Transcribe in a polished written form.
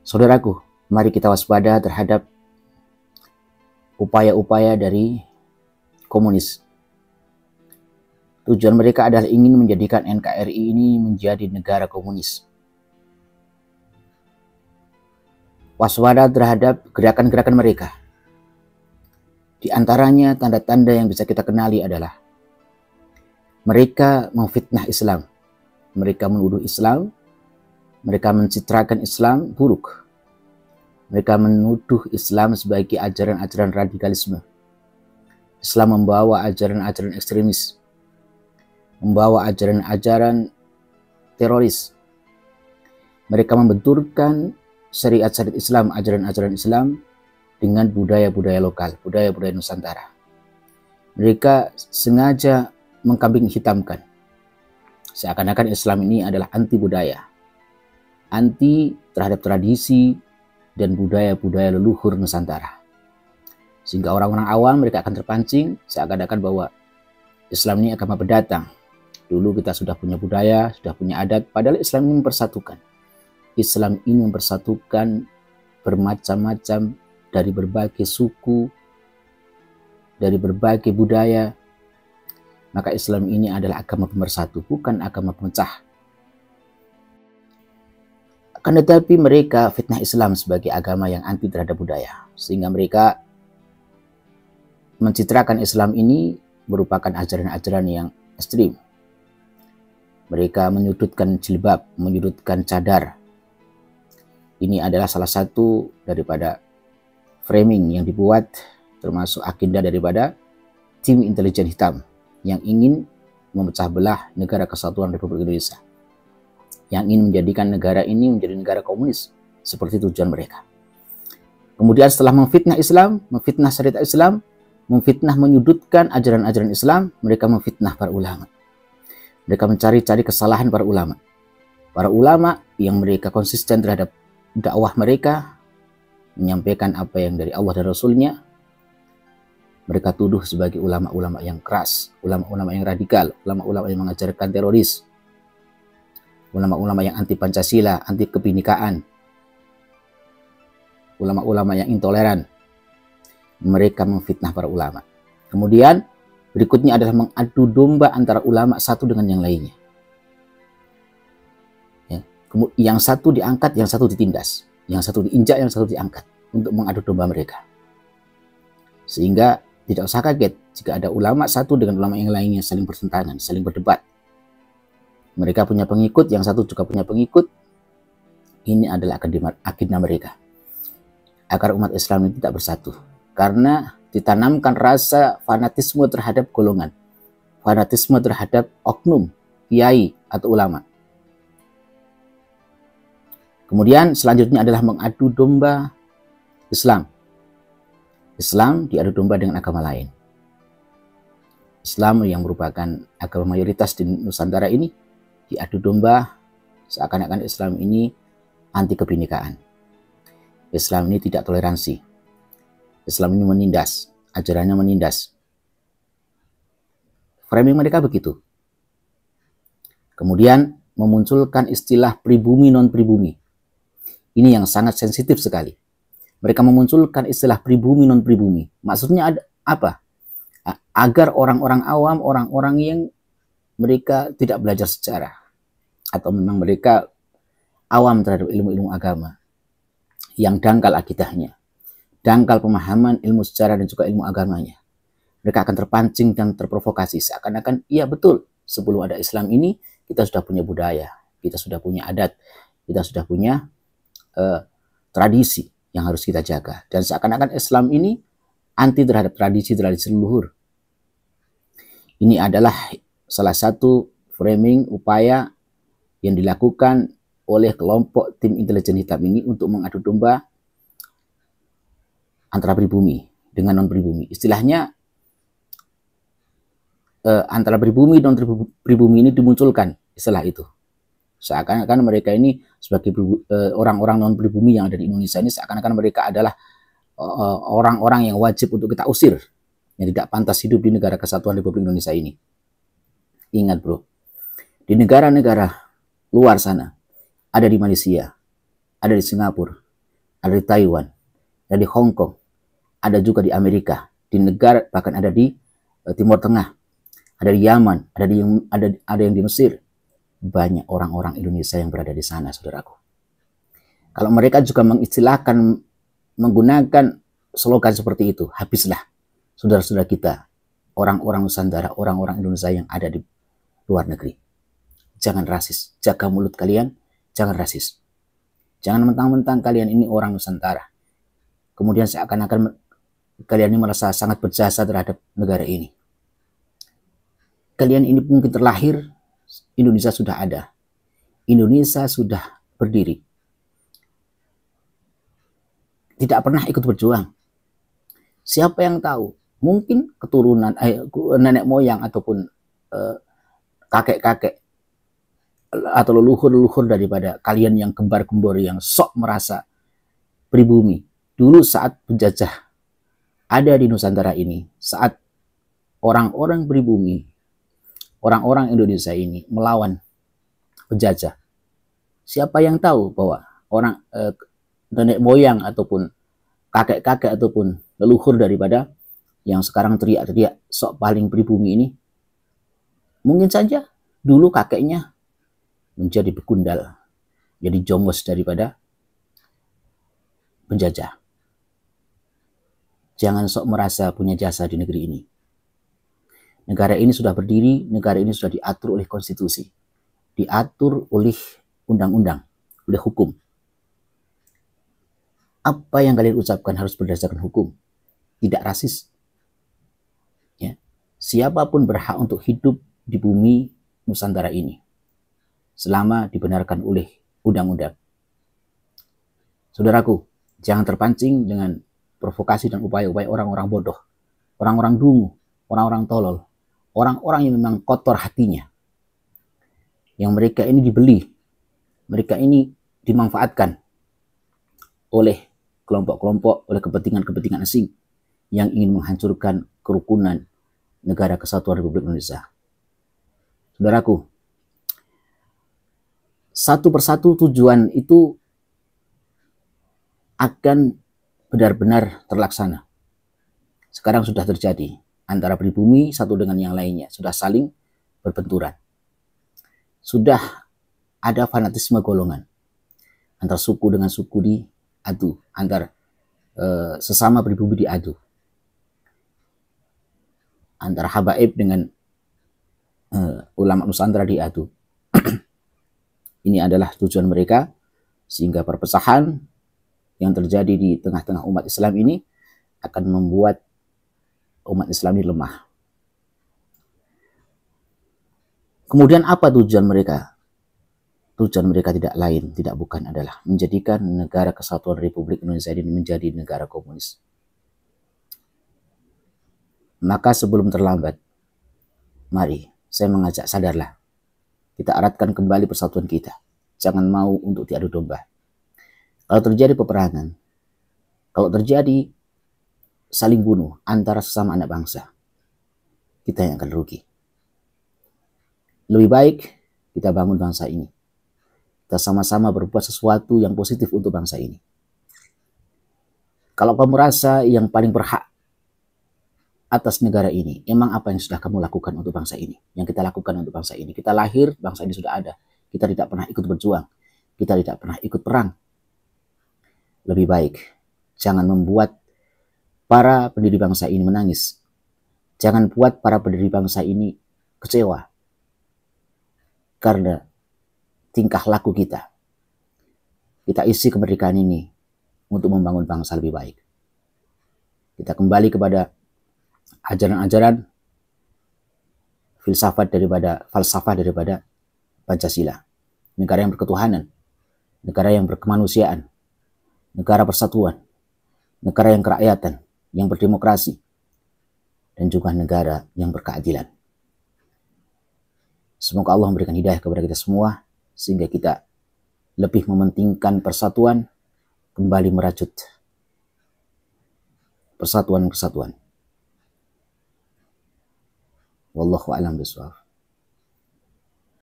Saudaraku, mari kita waspada terhadap upaya-upaya dari komunis. Tujuan mereka adalah ingin menjadikan NKRI ini menjadi negara komunis. Waspada terhadap gerakan-gerakan mereka. Di antaranya tanda-tanda yang bisa kita kenali adalah mereka memfitnah Islam. Mereka menuduh Islam, mereka mencitrakan Islam buruk. Mereka menuduh Islam sebagai ajaran-ajaran radikalisme. Islam membawa ajaran-ajaran ekstremis, membawa ajaran-ajaran teroris. Mereka membenturkan syariat-syariat Islam, ajaran-ajaran Islam dengan budaya-budaya lokal, budaya-budaya Nusantara. Mereka sengaja mengkambing hitamkan. Seakan-akan Islam ini adalah anti budaya, anti terhadap tradisi dan budaya-budaya leluhur Nusantara. Sehingga orang-orang awam mereka akan terpancing seakan-akan bahwa Islam ini agama pendatang. Dulu kita sudah punya budaya, sudah punya adat, padahal Islam ini mempersatukan. Islam ini mempersatukan bermacam-macam dari berbagai suku, dari berbagai budaya. Maka Islam ini adalah agama pemersatu, bukan agama pemecah. Akan tetapi mereka fitnah Islam sebagai agama yang anti terhadap budaya. Sehingga mereka mencitrakan Islam ini merupakan ajaran-ajaran yang ekstrim. Mereka menyudutkan jilbab, menyudutkan cadar. Ini adalah salah satu daripada framing yang dibuat, termasuk agenda daripada tim intelijen hitam yang ingin memecah belah negara kesatuan Republik Indonesia, yang ingin menjadikan negara ini menjadi negara komunis seperti tujuan mereka. Kemudian setelah memfitnah Islam, memfitnah syariat Islam, memfitnah menyudutkan ajaran-ajaran Islam, mereka memfitnah para ulama. Mereka mencari-cari kesalahan para ulama. Para ulama yang mereka konsisten terhadap dakwah mereka, menyampaikan apa yang dari Allah dan Rasulnya, mereka tuduh sebagai ulama-ulama yang keras, ulama-ulama yang radikal, ulama-ulama yang mengajarkan teroris, ulama-ulama yang anti Pancasila, anti kebinekaan, ulama-ulama yang intoleran. Mereka memfitnah para ulama. Kemudian berikutnya adalah mengadu domba antara ulama satu dengan yang lainnya. Ya. Yang satu diangkat, yang satu ditindas, yang satu diinjak, yang satu diangkat untuk mengadu domba mereka. Sehingga tidak usah kaget jika ada ulama satu dengan ulama yang lainnya saling bertentangan, saling berdebat. Mereka punya pengikut, yang satu juga punya pengikut. Ini adalah agenda mereka. Agar umat Islam ini tidak bersatu. Karena ditanamkan rasa fanatisme terhadap golongan. Fanatisme terhadap oknum, kiai atau ulama. Kemudian selanjutnya adalah mengadu domba Islam. Islam diadu domba dengan agama lain. Islam yang merupakan agama mayoritas di Nusantara ini diadu domba seakan-akan Islam ini anti kebinekaan. Islam ini tidak toleransi. Islam ini menindas, ajarannya menindas. Framing mereka begitu. Kemudian memunculkan istilah pribumi non-pribumi. Ini yang sangat sensitif sekali. Mereka memunculkan istilah pribumi non-pribumi. Maksudnya ada apa? Agar orang-orang awam, orang-orang yang mereka tidak belajar sejarah, atau memang mereka awam terhadap ilmu-ilmu agama, yang dangkal akidahnya, dangkal pemahaman ilmu sejarah dan juga ilmu agamanya. Mereka akan terpancing dan terprovokasi. Seakan-akan, iya betul, sebelum ada Islam ini, kita sudah punya budaya, kita sudah punya adat, kita sudah punya tradisi yang harus kita jaga. Dan seakan-akan Islam ini anti terhadap tradisi-tradisi leluhur. Ini adalah salah satu framing upaya yang dilakukan oleh kelompok tim intelijen hitam ini untuk mengadu domba antara pribumi dengan non-pribumi. Istilahnya antara pribumi dan non-pribumi ini dimunculkan istilah itu. Seakan-akan mereka ini sebagai orang-orang non-pribumi yang ada di Indonesia ini, seakan-akan mereka adalah orang-orang yang wajib untuk kita usir, yang tidak pantas hidup di negara kesatuan Republik Indonesia ini. Ingat bro, di negara-negara luar sana, ada di Malaysia, ada di Singapura, ada di Taiwan, ada di Hong Kong, ada juga di Amerika, di negara, bahkan ada di Timur Tengah, ada di Yaman, ada yang di Mesir. Banyak orang-orang Indonesia yang berada di sana, saudaraku. Kalau mereka juga mengistilahkan, menggunakan slogan seperti itu, habislah saudara-saudara kita, orang-orang Nusantara, orang-orang Indonesia yang ada di luar negeri. Jangan rasis, jaga mulut kalian, jangan rasis. Jangan mentang-mentang kalian ini orang Nusantara, kemudian seakan-akan kalian ini merasa sangat berjasa terhadap negara ini. Kalian ini mungkin terlahir, Indonesia sudah ada. Indonesia sudah berdiri. Tidak pernah ikut berjuang. Siapa yang tahu? Mungkin keturunan, nenek moyang ataupun kakek-kakek atau leluhur-leluhur daripada kalian yang kembar-kembor yang sok merasa pribumi. Dulu saat penjajah ada di Nusantara ini, saat orang-orang pribumi, orang-orang Indonesia ini melawan penjajah, siapa yang tahu bahwa orang nenek moyang ataupun kakek-kakek ataupun leluhur daripada yang sekarang teriak-teriak sok paling pribumi ini, mungkin saja dulu kakeknya menjadi bekundal, jadi jongos daripada penjajah. Jangan sok merasa punya jasa di negeri ini. Negara ini sudah berdiri, negara ini sudah diatur oleh konstitusi, diatur oleh undang-undang, oleh hukum. Apa yang kalian ucapkan harus berdasarkan hukum, tidak rasis. Ya. Siapapun berhak untuk hidup di bumi Nusantara ini, selama dibenarkan oleh undang-undang. Saudaraku, jangan terpancing dengan provokasi dan upaya-upaya orang-orang bodoh, orang-orang dungu, orang-orang tolol, orang-orang yang memang kotor hatinya, yang mereka ini dibeli, mereka ini dimanfaatkan oleh kelompok-kelompok, oleh kepentingan-kepentingan asing yang ingin menghancurkan kerukunan negara kesatuan Republik Indonesia. Saudaraku, satu persatu tujuan itu akan benar-benar terlaksana. Sekarang sudah terjadi antara pribumi satu dengan yang lainnya, sudah saling berbenturan. Sudah ada fanatisme golongan antar suku dengan suku diadu, antar sesama pribumi diadu, antara habaib dengan ulama Nusantara diadu. Ini adalah tujuan mereka, sehingga perpecahan yang terjadi di tengah-tengah umat Islam ini akan membuat umat Islam ini lemah. Kemudian apa tujuan mereka? Tujuan mereka tidak lain, tidak bukan adalah menjadikan negara kesatuan Republik Indonesia ini menjadi negara komunis. Maka sebelum terlambat, mari saya mengajak, sadarlah. Kita eratkan kembali persatuan kita. Jangan mau untuk diadu domba. Kalau terjadi peperangan, kalau terjadi saling bunuh antara sesama anak bangsa, kita yang akan rugi. Lebih baik kita bangun bangsa ini. Kita sama-sama berbuat sesuatu yang positif untuk bangsa ini. Kalau kamu merasa yang paling berhak atas negara ini, emang apa yang sudah kamu lakukan untuk bangsa ini? Yang kita lakukan untuk bangsa ini. Kita lahir, bangsa ini sudah ada. Kita tidak pernah ikut berjuang. Kita tidak pernah ikut perang. Lebih baik jangan membuat para pendiri bangsa ini menangis. Jangan buat para pendiri bangsa ini kecewa karena tingkah laku kita. Kita isi kemerdekaan ini untuk membangun bangsa lebih baik. Kita kembali kepada ajaran-ajaran falsafah daripada Pancasila. Negara yang berketuhanan, negara yang berkemanusiaan, negara persatuan, negara yang kerakyatan, yang berdemokrasi, dan juga negara yang berkeadilan. Semoga Allah memberikan hidayah kepada kita semua, sehingga kita lebih mementingkan persatuan, kembali merajut persatuan-persatuan. Wallahu a'lam bishawab.